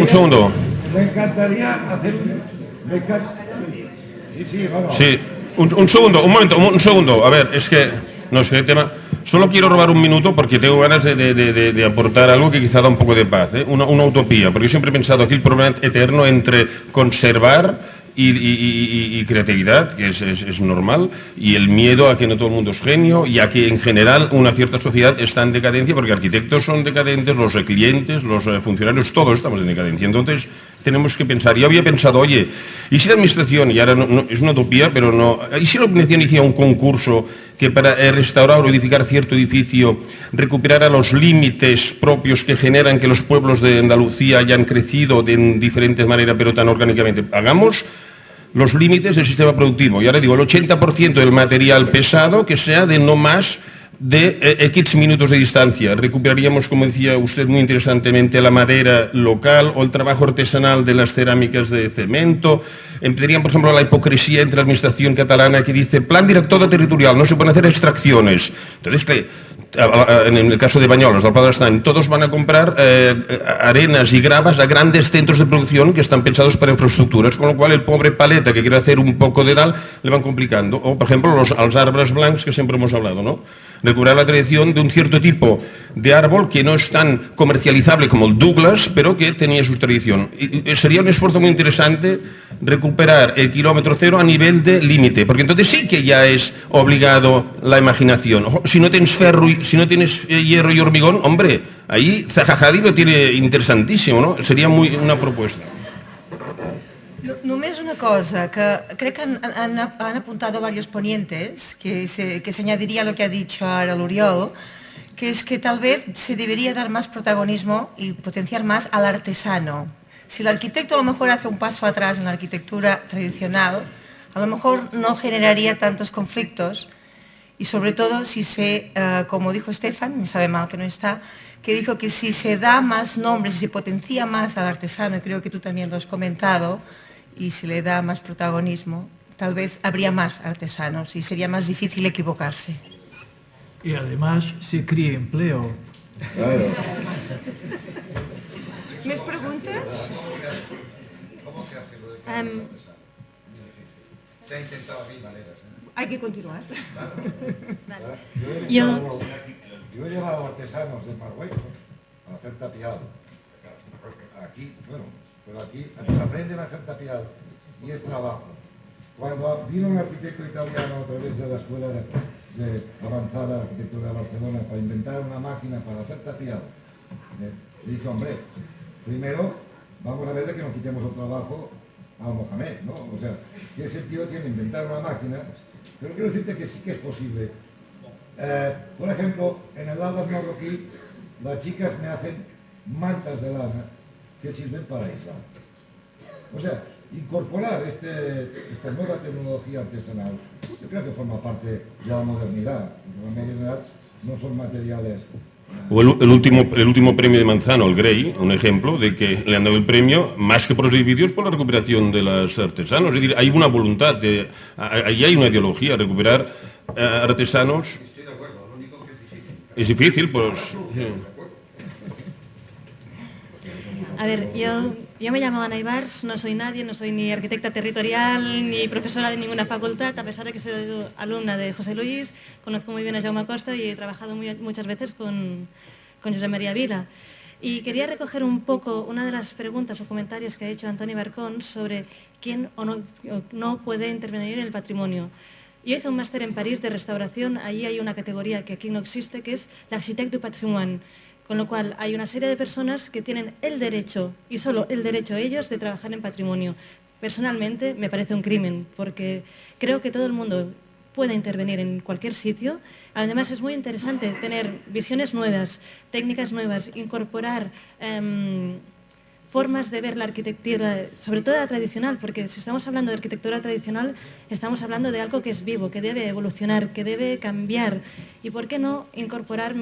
Un segundo. Me encantaría hacer un... Sí, un segundo, un momento, un segundo. A ver, es que no sé qué tema. Solo quiero robar un minuto porque tengo ganas de aportar algo que quizá da un poco de paz, una utopía, porque yo siempre he pensado aquí el problema eterno entre conservar y creatividad, que es normal, y el miedo a que no todo el mundo es genio, y a que en general una cierta sociedad está en decadencia, porque arquitectos son decadentes, los clientes, los funcionarios, todos estamos en decadencia. Entonces tenemos que pensar, yo había pensado, oye, ¿y si la administración, y ahora es una utopía, pero no, ¿y si la administración hiciera un concurso que para restaurar o edificar cierto edificio recuperara los límites propios que generan que los pueblos de Andalucía hayan crecido de diferentes maneras, pero tan orgánicamente? Hagamos los límites del sistema productivo. Y ahora digo, el 80% del material pesado que sea de no más de X minutos de distancia. Recuperaríamos, como decía usted muy interesantemente, la madera local o el trabajo artesanal de las cerámicas de cemento. Empezarían, por ejemplo, la hipocresía entre la administración catalana que dice plan director territorial, no se pueden hacer extracciones. Entonces, en el caso de Banyoles, del Pla de l'Estany, todos van a comprar arenas y gravas a grandes centros de producción que están pensados para infraestructuras, con lo cual el pobre paleta que quiere hacer un poco de tal le van complicando. O, por ejemplo, los árboles blancos que siempre hemos hablado, ¿no? Recuperar la tradición de un cierto tipo de árbol que no es tan comercializable como el Douglas, pero que tenía su tradición. Y sería un esfuerzo muy interesante recuperar el kilómetro cero a nivel de límite, porque entonces sí que ya es obligado la imaginación. Ojo, si no tienes hierro y hormigón, hombre, ahí Zaha Hadid lo tiene interesantísimo, ¿no? Sería una propuesta. Només una cosa, que creo que han apuntado varios ponientes, que se añadiría a lo que ha dicho ahora L'Oriol, que es que tal vez se debería dar más protagonismo y potenciar más al artesano. Si el arquitecto a lo mejor hace un paso atrás en la arquitectura tradicional, a lo mejor no generaría tantos conflictos, y sobre todo si como dijo Estefan, me sabe mal que no está, que dijo que si se da más nombres, si se potencia más al artesano, y creo que tú también lo has comentado, y se le da más protagonismo, tal vez habría más artesanos y sería más difícil equivocarse. Y además se crea empleo. Claro. ¿Més preguntes? ¿Cómo se hace lo de que se ha intentado de mil maneras? Hay que continuar. Yo he llevado artesanos de Marruecos a hacer tapiado. Aquí, bueno, pero aquí aprenden a hacer tapiado y es trabajo. Cuando vino un arquitecto italiano a través de la Escuela de Avanzada de Arquitectura de Barcelona para inventar una máquina para hacer tapiado, le dijo, hombre, primero vamos a ver de que no quitemos el trabajo al Mohamed, ¿no? O sea, ¿qué sentido tiene inventar una máquina? Pero quiero decirte que sí que es posible. Por ejemplo, en el Atlas marroquí, las chicas me hacen mantas de lana que sirven para aislar. O sea, incorporar esta nueva tecnología artesanal, yo creo que forma parte de la modernidad. La modernidad no son materiales... O el último premio de Manzano, el Grey, un ejemplo de que le han dado el premio, más que por los edificios, por la recuperación de los artesanos. Es decir, hay una voluntad, ahí hay una ideología, recuperar artesanos. Estoy de acuerdo, lo único que es difícil. Es difícil, pues... Sí. A ver, yo me llamo Ana Ibars, no soy nadie, no soy ni arquitecta territorial ni profesora de ninguna facultad, a pesar de que soy alumna de José Luis, conozco muy bien a Jaume Costa y he trabajado muchas veces con José María Vila. Y quería recoger un poco una de las preguntas o comentarios que ha hecho Antoni Barcón sobre quién o no puede intervenir en el patrimonio. Yo hice un máster en París de restauración, allí hay una categoría que aquí no existe, que es l'architecte du patrimoine. Con lo cual hay una serie de personas que tienen el derecho, y solo el derecho ellos, de trabajar en patrimonio. Personalmente me parece un crimen, porque creo que todo el mundo puede intervenir en cualquier sitio. Además es muy interesante tener visiones nuevas, técnicas nuevas, incorporar formas de ver la arquitectura, sobre todo la tradicional, porque si estamos hablando de arquitectura tradicional, estamos hablando de algo que es vivo, que debe evolucionar, que debe cambiar. Y por qué no incorporar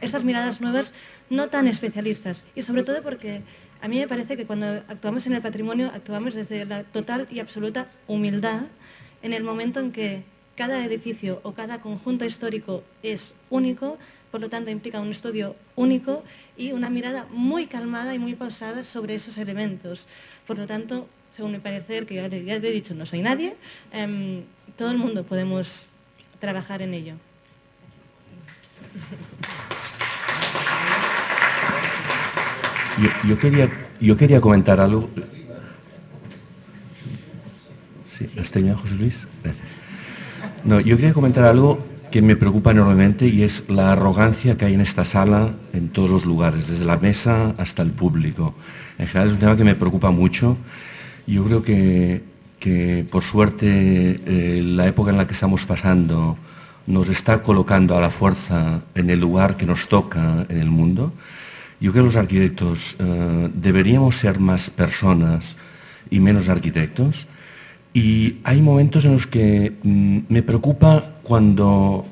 estas miradas nuevas no tan especialistas. Y sobre todo porque a mí me parece que cuando actuamos en el patrimonio, actuamos desde la total y absoluta humildad, en el momento en que cada edificio o cada conjunto histórico es único, por lo tanto implica un estudio único y una mirada muy calmada y muy pausada sobre esos elementos. Por lo tanto, según mi parecer, que ya le he dicho, no soy nadie, todo el mundo podemos trabajar en ello. Yo quería comentar algo. Sí, ¿está bien, José Luis? Gracias. No, yo quería comentar algo que me preocupa enormemente y es la arrogancia que hay en esta sala, en todos los lugares, desde la mesa hasta el público. En general es un tema que me preocupa mucho. Yo creo que por suerte la época en la que estamos pasando nos está colocando a la fuerza en el lugar que nos toca en el mundo. Yo creo que los arquitectos deberíamos ser más personas y menos arquitectos. Y hay momentos en los que me preocupa cuando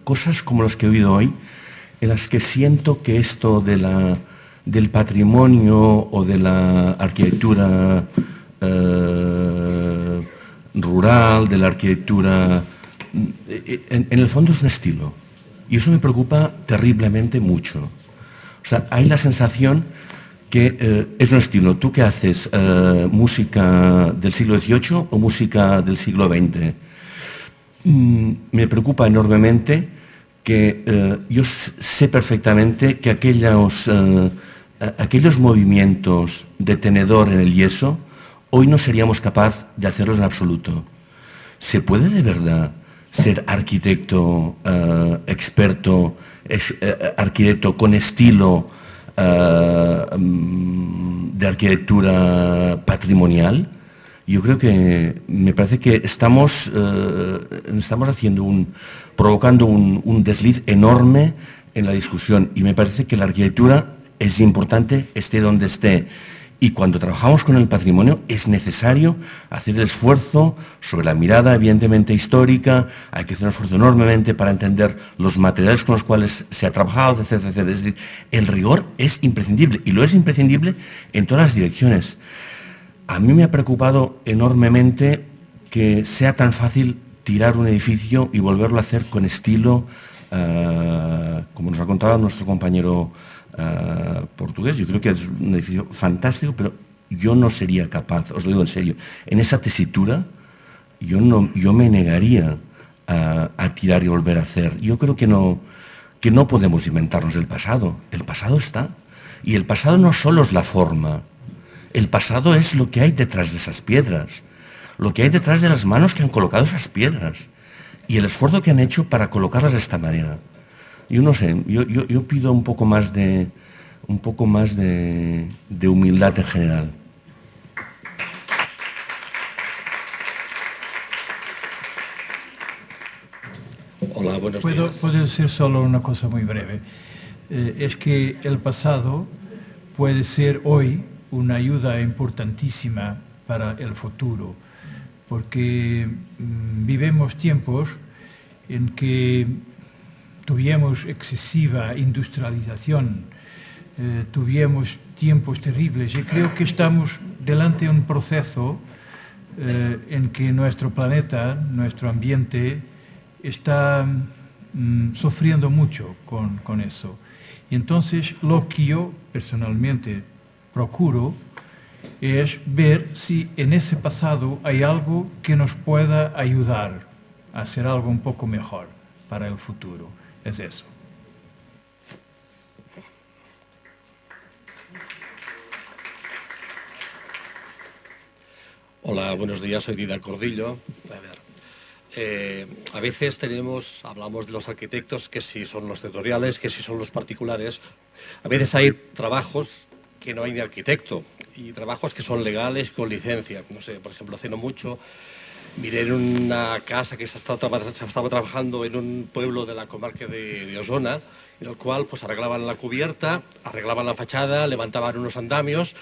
cosas como las que he oído hoy, en las que siento que esto del patrimonio o de la arquitectura rural, de la arquitectura, en el fondo es un estilo. Y eso me preocupa terriblemente mucho. O sea, hay la sensación que es un estilo. ¿Tú qué haces? ¿Música del siglo XVIII o música del siglo XX? Me preocupa enormemente que yo sé perfectamente que aquellos movimientos de tenedor en el yeso, hoy no seríamos capaces de hacerlos en absoluto. ¿Se puede de verdad ser arquitecto, experto, arquitecto con estilo de arquitectura patrimonial? Yo creo que me parece que estamos provocando un desliz enorme en la discusión, y me parece que la arquitectura es importante esté donde esté. Y cuando trabajamos con el patrimonio es necesario hacer el esfuerzo sobre la mirada evidentemente histórica, hay que hacer un esfuerzo enormemente para entender los materiales con los cuales se ha trabajado, etcétera, etcétera. Es decir, el rigor es imprescindible, y lo es imprescindible en todas las direcciones. A mí me ha preocupado enormemente que sea tan fácil tirar un edificio y volverlo a hacer con estilo, como nos ha contado nuestro compañero portugués. Yo creo que es un edificio fantástico, pero yo no sería capaz, os lo digo en serio, en esa tesitura yo me negaría a tirar y volver a hacer. Yo creo que no podemos inventarnos el pasado está, y el pasado no solo es la forma, el pasado es lo que hay detrás de esas piedras, lo que hay detrás de las manos que han colocado esas piedras y el esfuerzo que han hecho para colocarlas de esta manera. Yo no sé, yo pido un poco más de humildad en general. Hola, buenos días. Puedo decir solo una cosa muy breve. Es que el pasado puede ser hoy una ayuda importantísima para el futuro, porque vivimos tiempos en que tuvimos excesiva industrialización, tuvimos tiempos terribles, y creo que estamos delante de un proceso en que nuestro planeta, nuestro ambiente, está sufriendo mucho con eso. Y entonces lo que yo personalmente procuro es ver si en ese pasado hay algo que nos pueda ayudar a hacer algo un poco mejor para el futuro. Es eso. Hola, buenos días, soy Dida Cordillo. A veces hablamos de los arquitectos, que si son los sectoriales, que si son los particulares. A veces hay trabajos que no hay ni arquitecto, y trabajos que son legales con licencia. No sé, por ejemplo, hace no mucho miré en una casa que se estaba trabajando en un pueblo de la comarca de Osona, en el cual pues arreglaban la cubierta, arreglaban la fachada, levantaban unos andamios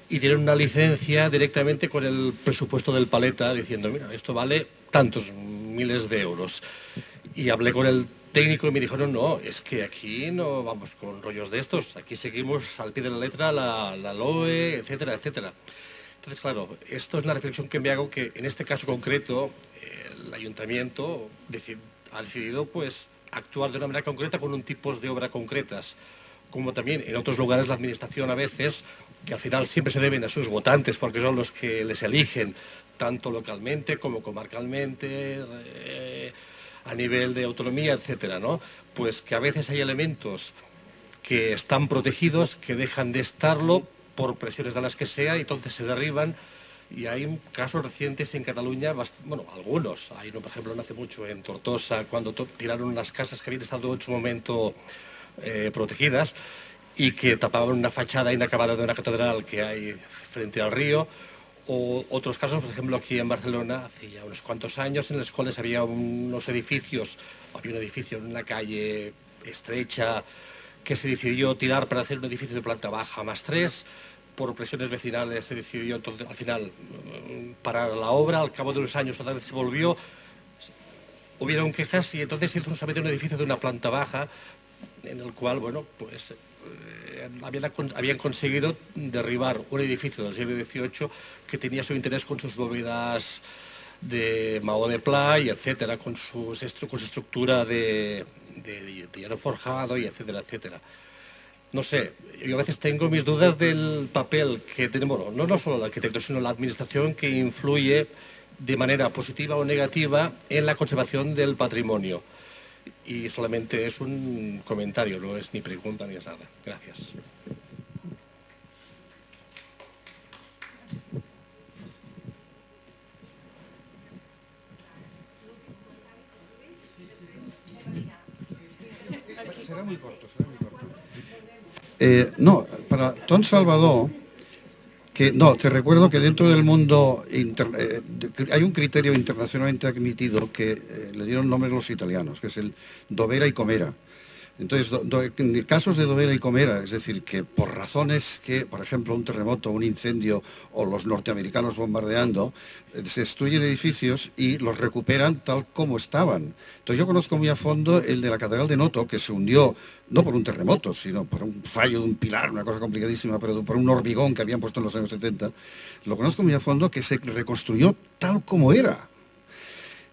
y tienen una licencia directamente con el presupuesto del paleta, diciendo, mira, esto vale tantos miles de euros. Y hablé con el técnico y me dijeron, no, es que aquí no vamos con rollos de estos, aquí seguimos al pie de la letra la LOE, etcétera, etcétera. Entonces, claro, esto es una reflexión que me hago, que en este caso concreto el ayuntamiento ha decidido pues actuar de una manera concreta con un tipo de obra concretas, como también en otros lugares la administración a veces, que al final siempre se deben a sus votantes porque son los que les eligen, tanto localmente como comarcalmente, a nivel de autonomía, etcétera, ¿no? Pues que a veces hay elementos que están protegidos, que dejan de estarlo por presiones de las que sea, y entonces se derriban. Y hay casos recientes en Cataluña, bueno, algunos, hay uno, por ejemplo, no hace mucho en Tortosa, cuando tiraron unas casas que habían estado en su momento protegidas y que tapaban una fachada inacabada de una catedral que hay frente al río. O otros casos, por ejemplo, aquí en Barcelona, hace ya unos cuantos años, en los cuales había unos edificios, había un edificio en una calle estrecha que se decidió tirar para hacer un edificio de planta baja más 3, por presiones vecinales se decidió entonces al final parar la obra, al cabo de unos años otra vez se volvió, hubieron quejas y entonces se hizo solamente un edificio de una planta baja en el cual, bueno, pues habían conseguido derribar un edificio del siglo XVIII que tenía su interés con sus bóvedas de maó de pla y etcétera, con su estructura de hierro forjado y etcétera, etcétera. No sé, yo a veces tengo mis dudas del papel que tenemos, no solo el arquitecto, sino la administración, que influye de manera positiva o negativa en la conservación del patrimonio. Y solamente es un comentario, no es ni pregunta ni es nada. Gracias. Será muy corto, será muy corto. No, para Ton Salvador, que no, te recuerdo que dentro del mundo hay un criterio internacionalmente admitido que le dieron nombre los italianos, que es el dovere y comera. Entonces, en casos de dovere y comera, es decir, que por razones que, por ejemplo, un terremoto, un incendio o los norteamericanos bombardeando, se destruyen edificios y los recuperan tal como estaban. Entonces, yo conozco muy a fondo el de la Catedral de Noto, que se hundió no por un terremoto, sino por un fallo de un pilar, una cosa complicadísima, pero por un hormigón que habían puesto en los años 70. Lo conozco muy a fondo, que se reconstruyó tal como era.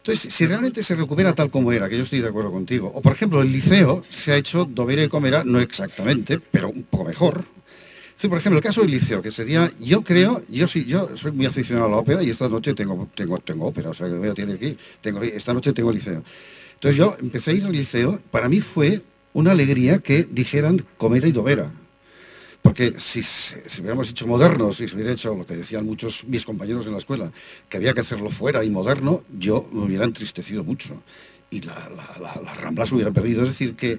Entonces, si realmente se recupera tal como era, que yo estoy de acuerdo contigo, o por ejemplo el Liceo se ha hecho dovere y comera, no exactamente, pero un poco mejor. Sí, por ejemplo, el caso del Liceo, que sería, yo soy muy aficionado a la ópera y esta noche tengo ópera, o sea que voy a tener que ir, esta noche tengo Liceo. Entonces yo empecé a ir al Liceo, para mí fue una alegría que dijeran comera y dovera. Porque si hubiéramos hecho modernos, si se hubiera hecho lo que decían muchos mis compañeros en la escuela, que había que hacerlo fuera y moderno, yo me hubiera entristecido mucho. Y la Rambla se hubiera perdido. Es decir, que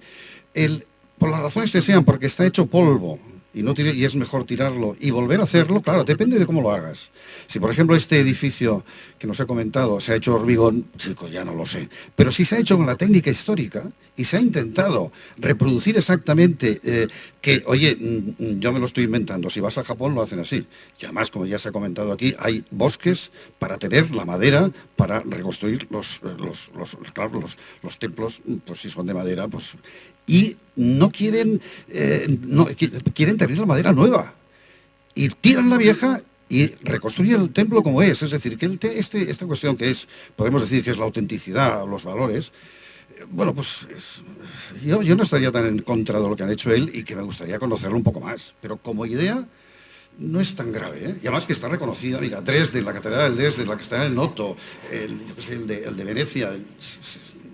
por las razones que sean, porque está hecho polvo, y es mejor tirarlo y volver a hacerlo, claro, depende de cómo lo hagas. Si, por ejemplo, este edificio que nos he comentado se ha hecho hormigón, chico, ya no lo sé, pero si se ha hecho con la técnica histórica y se ha intentado reproducir exactamente que, oye, yo me lo estoy inventando, si vas a Japón lo hacen así. Y además, como ya se ha comentado aquí, hay bosques para tener la madera, para reconstruir los templos, pues si son de madera, pues... Y no quieren, quieren tener la madera nueva. Y tiran la vieja y reconstruyen el templo como es. Es decir, que esta cuestión que es, podemos decir que es la autenticidad, los valores, bueno, pues yo no estaría tan en contra de lo que han hecho él y que me gustaría conocerlo un poco más. Pero como idea no es tan grave, ¿eh? Y además que está reconocida, mira, Dresde, la Catedral de Dresde, la que está en el Noto, el de Venecia,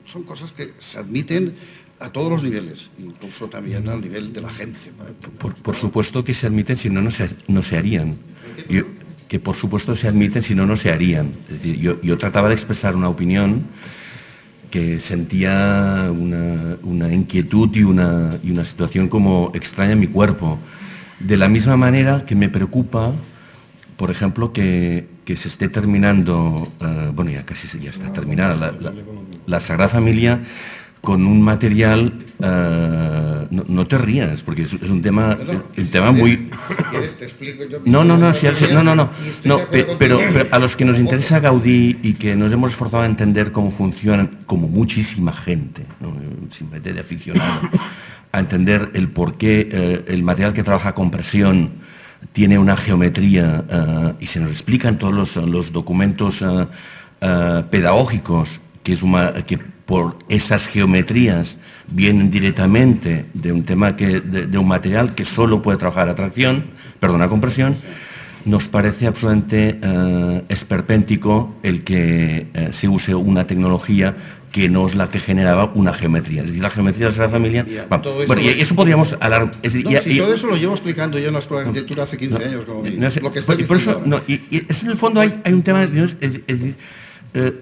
son cosas que se admiten a todos los niveles, incluso también al nivel de la gente. Por supuesto que se admiten, si no, no se harían. Que por supuesto se admiten, si no, no se harían. Es decir, yo trataba de expresar una opinión que sentía una inquietud y una situación como extraña en mi cuerpo. De la misma manera que me preocupa, por ejemplo, que se esté terminando, bueno, ya casi ya está terminada, la Sagrada Familia, con un material, no te rías, porque es un tema, muy... Si quieres te explico yo. No, pero a los que nos interesa Gaudí y que nos hemos esforzado a entender cómo funcionan, como muchísima gente, ¿no? Simplemente de aficionado, a entender el por qué el material que trabaja con presión tiene una geometría y se nos explican todos los documentos pedagógicos que por esas geometrías vienen directamente de un tema de un material que solo puede trabajar a compresión. nos parece absolutamente esperpéntico el que se use una tecnología que no es la que generaba una geometría. Es decir, la geometría de la Sagrada Familia... Bueno, y eso podríamos hablar... Es decir, todo eso lo llevo explicando yo en la Escuela de Arquitectura hace 15 años, como lo que está por eso, y es en el fondo hay un tema... Es decir,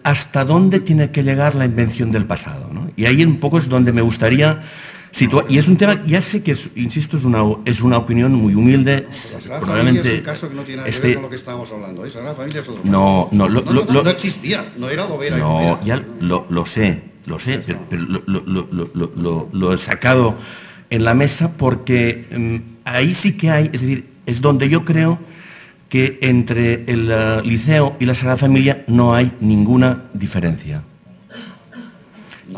hasta dónde tiene que llegar la invención del pasado, ¿no? Y ahí un poco es donde me gustaría situar, y es un tema, ya sé que insisto, es una opinión muy humilde, la Sagrada probablemente Familia es un caso que no tiene nada que ver con lo que estábamos hablando. La Sagrada Familia es otro caso. No existía, no era Lovera. No, ya lo sé, pero lo he sacado en la mesa porque ahí sí que hay, es decir, es donde yo creo que entre el Liceo y la Sagrada Familia no hay ninguna diferencia.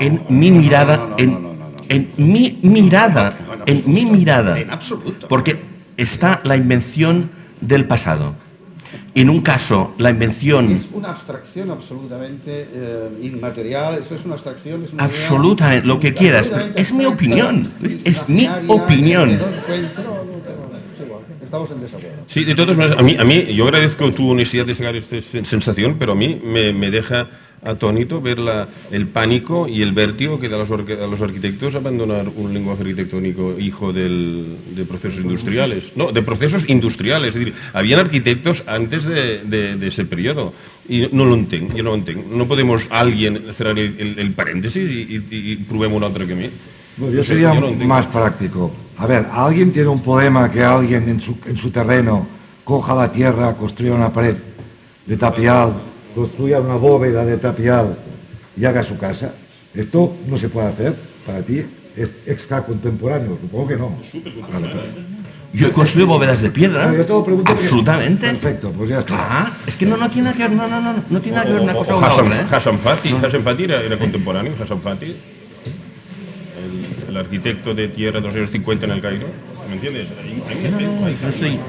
En mi mirada, en mi mirada, en absoluto, porque está la invención del pasado. En un caso, la invención... Es una abstracción absolutamente inmaterial, eso es una abstracción... Es una absolutamente, lo que quieras, es mi opinión, es mi opinión. Estamos en desacuerdo. Sí, de todas maneras, a mí yo agradezco tu honestidad de sacar esta sensación, pero a mí me deja atónito ver el pánico y el vértigo que da a los arquitectos abandonar un lenguaje arquitectónico hijo de procesos industriales. No, de procesos industriales. Es decir, habían arquitectos antes de ese periodo. Y no lo entenc, yo no lo entenc. No podemos alguien cerrar el paréntesis y provem un altre camí. Bueno, yo sería más práctico. A ver, alguien tiene un problema que alguien en su terreno coja la tierra, construya una pared de tapial, construya una bóveda de tapial y haga su casa. Esto no se puede hacer para ti. Es extra contemporáneo, supongo que no. Yo he construido bóvedas de piedra. Yo te pregunto absolutamente. Perfecto, pues ya está. Es que no tiene nada que ver, no tiene nada que ver una cosa con la otra. Hassan Fati era contemporáneo, Hassan Fati. El arquitecto de tierra de los años 50 en el Cairo, ¿me entiendes? No estoy...